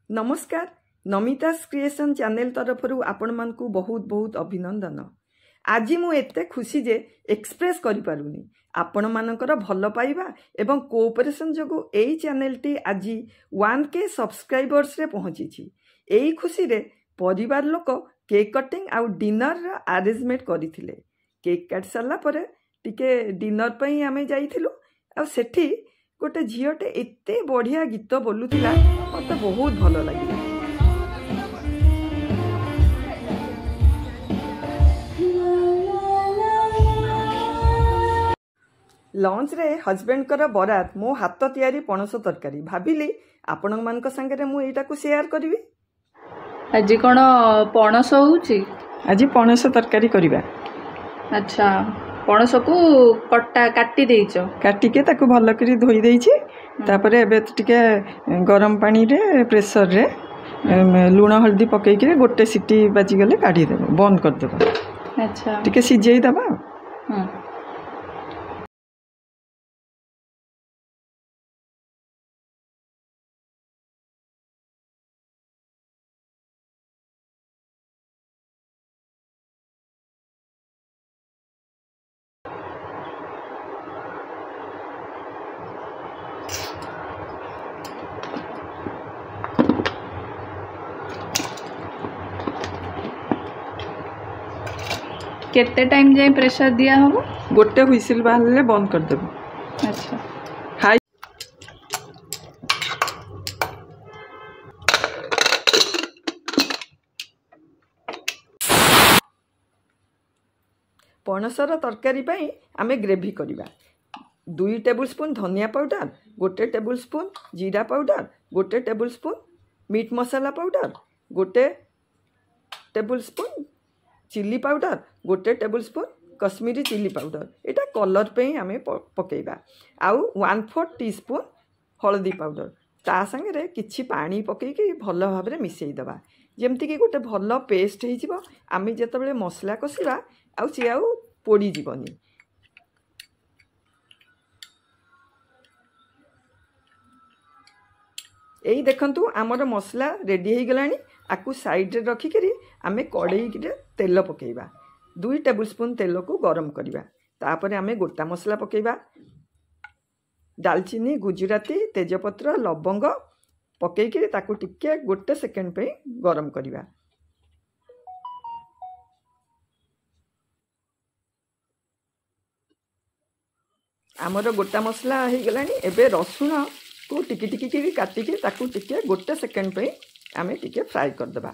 नमस्कार नमितास creation channel तरफ आपण मानकु बहुत बहुत अभिनंदन। आज मु एते खुशी जे एक्सप्रेस करि पारुनी आपण मानकर भल पाइबा एवं कोऑपरेशन जोगु एई चैनल टी आज 1K सब्सक्राइबर्स रे पहुंची छी। एई खुशी रे परिवार लोक केक कटिंग आउ डिनर रा अरेंजमेंट करिथिले। केक काट साला परे टिके डिनर पई आमे जाइथिलु आ सेठी गोटे झीटे एते बढ़िया गीत बोलुथिला मत बहुत भल लगे। लंच रे हस्बैंड कर बरात मो हाथ तैयारी पणस तरकारी भाविली आपण मानक संगे मु एटा को शेयर करी। आज कौन पणस होउची? आज पणस तरकारी करिबा। अच्छा पणस को कट्टा काटी देइचो? काटी के ताको भल करी धोई देइची। तापरे एबे टिके गरम पानी रे प्रेशर रे लूण हल्दी पकई के गोटे सीटी बाजी गले काढी देबो बंद कर देबो। अच्छा टिके सिजेई दबा। केते टाइम जाए प्रेशर दिया होबो? गोटे हुइसिल बाहले बंद कर देबो। अच्छा हाई पणसर तरकारी पई आमे ग्रेवी करिबा। 2 टेबल स्पून धनिया पाउडर, गोटे टेबल स्पून जीरा पाउडर, गोटे table spoon meat masala powder, गोटे टेबल स्पून चिली पाउडर, गोटे table spoon Kashmiri chilli powder एटा कलर पे आमे पकेइबा। आउ 1/4 टीस्पून हल्दी पाउडर ता संगे किछि पानी पकेइकी भल भाव में मिसई दबा जेमति कि गोटे भल पेस्ट हो जिवो। आमे जेतेबेले मसला कसिबा आउ सी आउ पोड़ी जीवनी। एई देखंतु आमर मसला रेडी हो गलानी। आकु साइड रे रखी करी आमे कड़ाई रे तेल पकेइबा। 2 टेबल स्पून तेल को गरम करिबा। तापरे आमे गोटा मसला पकेइबा। दालचीनी, गुजराती, तेजपत्र, लवंग पकई करी ताकु टिके गोटे सेकेंड पे गरम करिबा। आमर गोटा मसला हो गलानी। एबे रसुण को टिकी टिकी काटिकी ताकू टिके गोटे सेकेंड पे आमे टिके फ्राई कर देबा।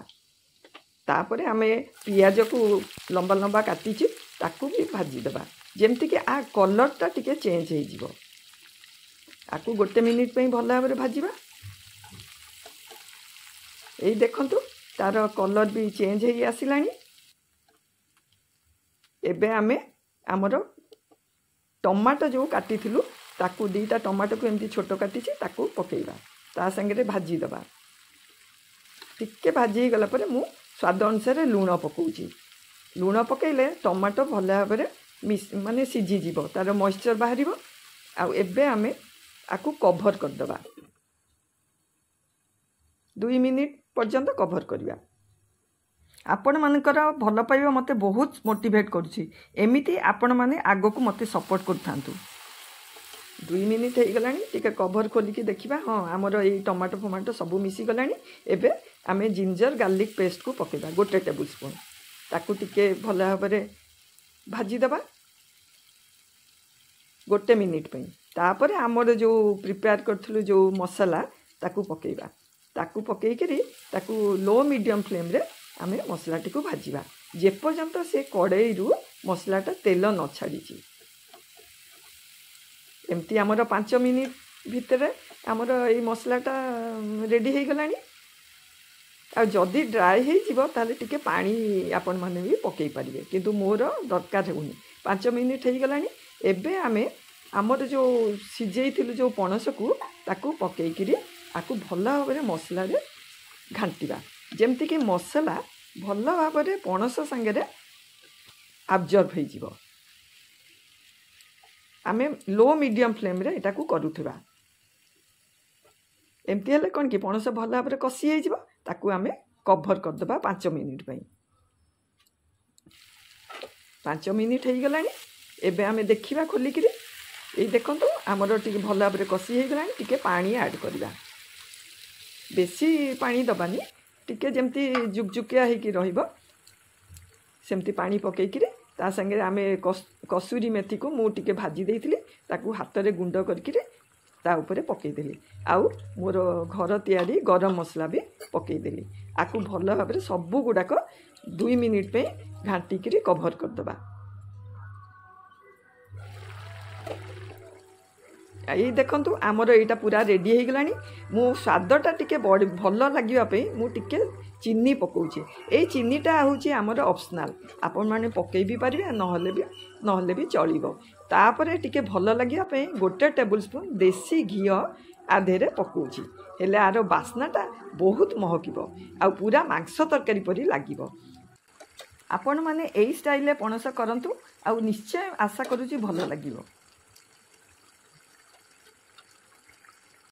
तापरे आमे पियाज को लंबा लंबा काटिची ताकू भी भाजी देबा जेमति कि आ कलर टा टिके चेंज हो जिवो। आकू गोटे मिनिट पे भल भाव में भाजीबा। एई देखंतु तार कलर भी चेंज हो आसिलानी। एबे आमे हमर टमाटो जो काटी थिलु ताकू 2टा टमाटो को एमती छोटो काटिची ताकू पकेइबा। ता संगे भाजी दबा। टिके भाजी गला परे मु स्वाद अनुसार लूण पकाउची। लूण पकेइले टमाटो भल भाव में माने सिझी जीवो, तार मॉइस्चर बाहरिबो। आ एबे आमे आकू कभर कर दबा। 2 मिनिट पर्यंत कभर करिया। आपण मानकर भल पाइबा मते बहुत मोटिवेट करूची। एमिति आपण माने आगो को मते सपोर्ट करथांतु। 2 मिनिट हो गलानी। टिके कभर खोलिकी देखिबा। हाँ आमर ए टमाटो फमाटो सब मिसी गलानी। एबे आमे जिंजर गार्लिक पेस्ट को पकेबा गोटे टेबल स्पून। ताकू टिके भल भाव में भाजी दबा गोटे मिनिट पे। तापरे आमर जो प्रिपेयर करथलु जो मसाला ताकू पकेबा। ताकू पकई करी ताकू लो मीडियम फ्लेम रे आमे मसलाटी को भाजीबा जे पर्यंत से कड़ाई रु मसलाटा तेल न छाड़ी। एमती आमर 5 मिनिट भितर आमर ये मसलाटा रेडी हो गलानी। आ जदि ड्राई हो जिवो ताले टिके पानी आपण माने भी पकई पारिबे, किंतु मोर दरकार होनी। 5 मिनिट हो गलानी। एबे आमे आमर जो सिजेइथिलु जो पणस को ताकू पकई करी आकू भल भाव में मसला रे घांटीबा जेमति कि मसला भल भाव में पणस संगे अब्जर्व हो जिवो। आमे लो मीडियम फ्लेम रे एटा को करूथबा। एमती हेले कौन कि पणस भल भाव कषि हो ताकू आम कभर करदे 5 मिनिट 5 मिनिट हो गला एबे आम देखा खोलिक ये देखो आमर टी भल भाव कषि हो गला टी पानी ऐड करवा बेसी पानी दबानी टिके जमती जुकजुकिया हो सेमती पानी पकईकि ता संगे आम कसूरी मेथी को मु टिके भाजी देइथिली ताकू हाथ रे गुंड करके ता ऊपर पकईदेली आउ मोर घर तैयारी गरम मसला भी पकईदेली आकू भल भाव सबू गुड़ाक 2 मिनिट पे घाटिकी कभर करदबा ये देखंतु आमर यहाँ पूरा रेडी हो गलानी मु स्वादटा टिके भल लगे मु टिके चीनी पकाउछि ए चीनीटा हूँ आमर ऑप्शनल आपण माने पकई भी पारे नहले भी चलिबो तापरे टिके भल लगे गोटे टेबुल स्पून देसी घी आधे पकाउछि हेले आर बास्नाटा बहुत महकिबो आ पूरा मांस तरकारी परी लागिबो आपण माने एई स्टाइल पणस करंतु आ निश्चय आशा करूछि भल लागिबो।